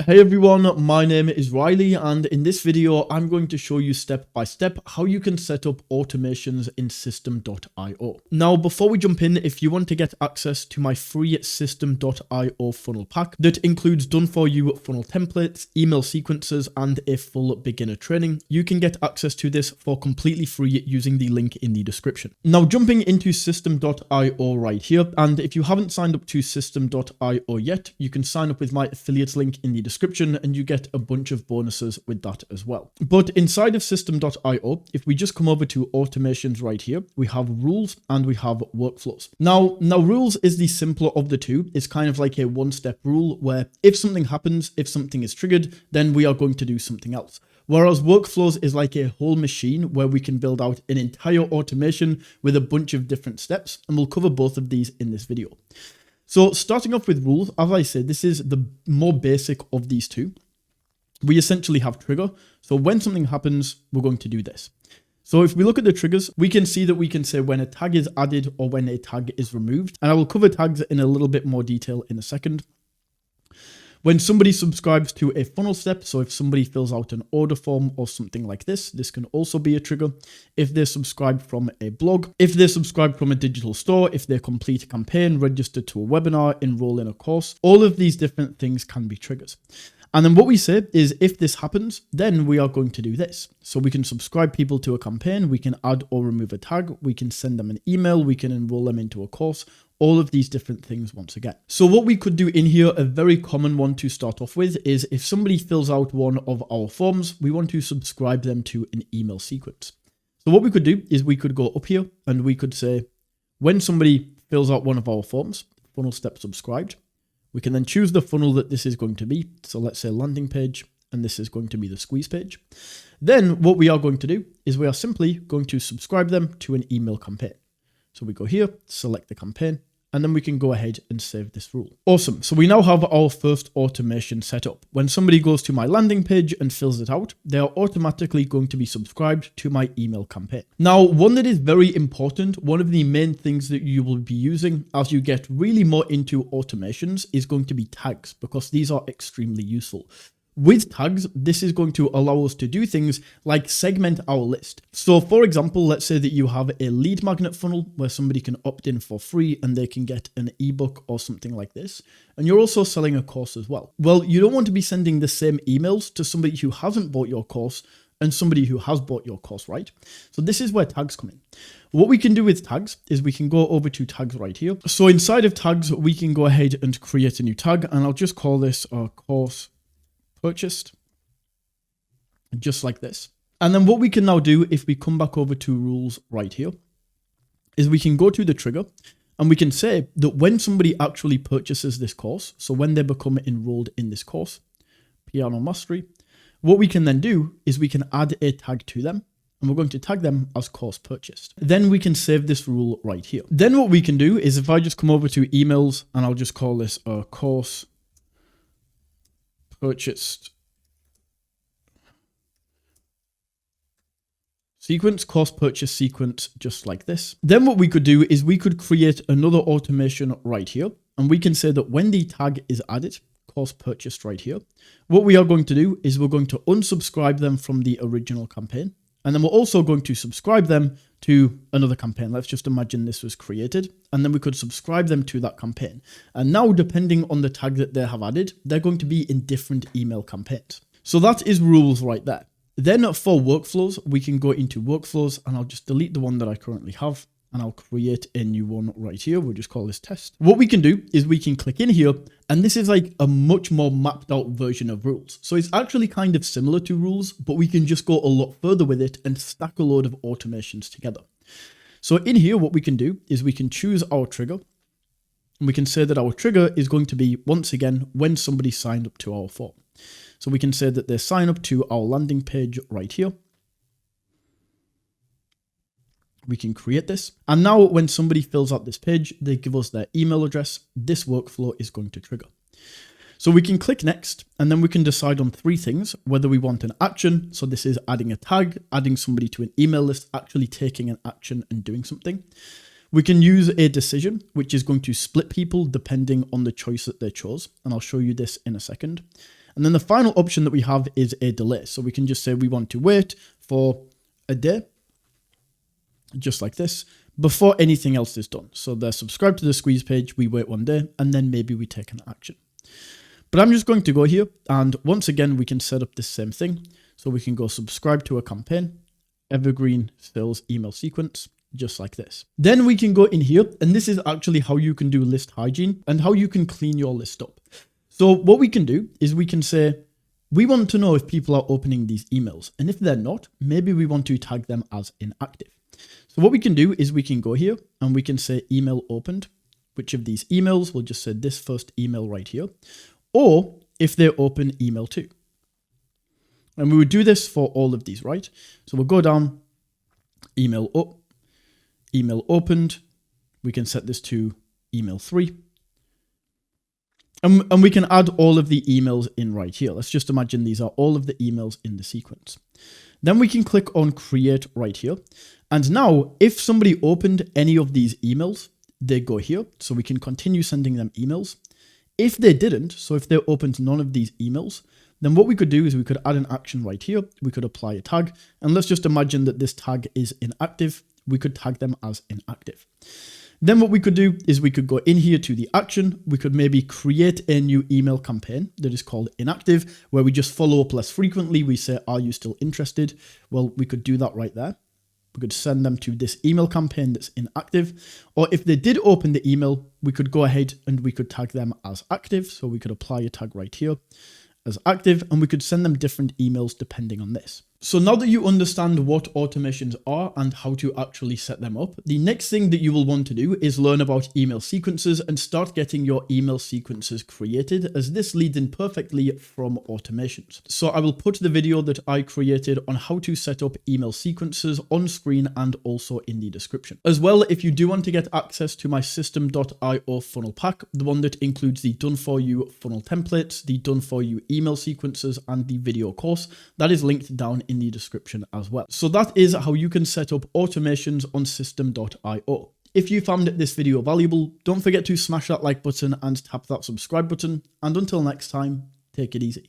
Hey everyone, my name is Riley, and in this video I'm going to show you step by step how you can set up automations in system.io. Now before we jump in, if you want to get access to my free system.io funnel pack that includes done for you funnel templates, email sequences, and a full beginner training, you can get access to this for completely free using the link in the description. Now jumping into system.io right here, and if you haven't signed up to system.io yet, you can sign up with my affiliates link in the description and you get a bunch of bonuses with that as well. But inside of system.io, if we just come over to automations right here, we have rules and we have workflows. Now rules is the simpler of the two. It's kind of like a one-step rule where if something happens, if something is triggered, then we are going to do something else. Whereas workflows is like a whole machine where we can build out an entire automation with a bunch of different steps, and we'll cover both of these in this video. So starting off with rules, as I said, this is the more basic of these two. We essentially have trigger. So when something happens, we're going to do this. So if we look at the triggers, we can see that we can say when a tag is added or when a tag is removed. And I will cover tags in a little bit more detail in a second. When somebody subscribes to a funnel step, so if somebody fills out an order form or something like this can also be a trigger. If they subscribe from a blog, if they subscribe from a digital store, if they complete a campaign, register to a webinar, enroll in a course, all of these different things can be triggers. And then what we say is if this happens, then we are going to do this. So we can subscribe people to a campaign, we can add or remove a tag, we can send them an email, we can enroll them into a course, all of these different things once again. So what we could do in here, a very common one to start off with is if somebody fills out one of our forms, we want to subscribe them to an email sequence. So what we could do is we could go up here and we could say, when somebody fills out one of our forms, funnel step subscribed, we can then choose the funnel that this is going to be. So let's say landing page, and this is going to be the squeeze page. Then what we are going to do is we are simply going to subscribe them to an email campaign. So we go here, select the campaign, and then we can go ahead and save this rule. Awesome. So we now have our first automation set up. When somebody goes to my landing page and fills it out, they are automatically going to be subscribed to my email campaign. Now, one that is very important, one of the main things that you will be using as you get really more into automations is going to be tags, because these are extremely useful. With tags, this is going to allow us to do things like segment our list. So for example, let's say that you have a lead magnet funnel where somebody can opt in for free and they can get an ebook or something like this. And you're also selling a course as well. Well, you don't want to be sending the same emails to somebody who hasn't bought your course and somebody who has bought your course, right? So this is where tags come in. What we can do with tags is we can go over to tags right here. So inside of tags, we can go ahead and create a new tag, and I'll just call this a course purchased, just like this. And then what we can now do, if we come back over to rules right here, is we can go to the trigger and we can say that when somebody actually purchases this course, so when they become enrolled in this course, Piano Mastery, what we can then do is we can add a tag to them, and we're going to tag them as course purchased. Then we can save this rule right here. Then what we can do is if I just come over to emails and I'll just call this a course purchased sequence, course purchase sequence, just like this. Then what we could do is we could create another automation right here, and we can say that when the tag is added, course purchased right here, what we are going to do is we're going to unsubscribe them from the original campaign, and then we're also going to subscribe them to another campaign. Let's just imagine this was created, and then we could subscribe them to that campaign. And now, depending on the tag that they have added, they're going to be in different email campaigns. So that is rules right there. Then for workflows, we can go into workflows, and I'll just delete the one that I currently have, and I'll create a new one right here. We'll just call this test. What we can do is we can click in here, and this is like a much more mapped out version of rules. So it's actually kind of similar to rules, but we can just go a lot further with it and stack a load of automations together. So in here, what we can do is we can choose our trigger, and we can say that our trigger is going to be, once again, when somebody signed up to our form. So we can say that they sign up to our landing page right here. We can create this. And now when somebody fills out this page, they give us their email address. This workflow is going to trigger. So we can click next, and then we can decide on three things, whether we want an action. So this is adding a tag, adding somebody to an email list, actually taking an action and doing something. We can use a decision, which is going to split people depending on the choice that they chose. And I'll show you this in a second. And then the final option that we have is a delay. So we can just say we want to wait for a day, just like this, before anything else is done. So they're subscribed to the squeeze page, we wait 1 day, and then maybe we take an action. But I'm just going to go here, and once again, we can set up the same thing. So we can go subscribe to a campaign, evergreen sales email sequence, just like this. Then we can go in here, and this is actually how you can do list hygiene and how you can clean your list up. So what we can do is we can say, we want to know if people are opening these emails. And if they're not, maybe we want to tag them as inactive. So what we can do is we can go here and we can say email opened, which of these emails, we'll just say this first email right here, or if they open email 2. And we would do this for all of these, right? So we'll go down, email up, email opened. We can set this to email 3. And we can add all of the emails in right here. Let's just imagine these are all of the emails in the sequence. Then we can click on create right here. And now if somebody opened any of these emails, they go here. So we can continue sending them emails. If they didn't, so if they opened none of these emails, then what we could do is we could add an action right here. We could apply a tag. And let's just imagine that this tag is inactive. We could tag them as inactive. Then what we could do is we could go in here to the action. We could maybe create a new email campaign that is called inactive, where we just follow up less frequently. We say, are you still interested? Well, we could do that right there. We could send them to this email campaign that's inactive. Or if they did open the email, we could go ahead and we could tag them as active. So we could apply a tag right here as active, and we could send them different emails depending on this. So now that you understand what automations are and how to actually set them up, the next thing that you will want to do is learn about email sequences and start getting your email sequences created, as this leads in perfectly from automations. So I will put the video that I created on how to set up email sequences on screen and also in the description. As well, if you do want to get access to my system.io funnel pack, the one that includes the done for you funnel templates, the done for you email sequences, and the video course, that is linked down in the description as well. So that is how you can set up automations on system.io. If you found this video valuable, don't forget to smash that like button and tap that subscribe button. And until next time, take it easy.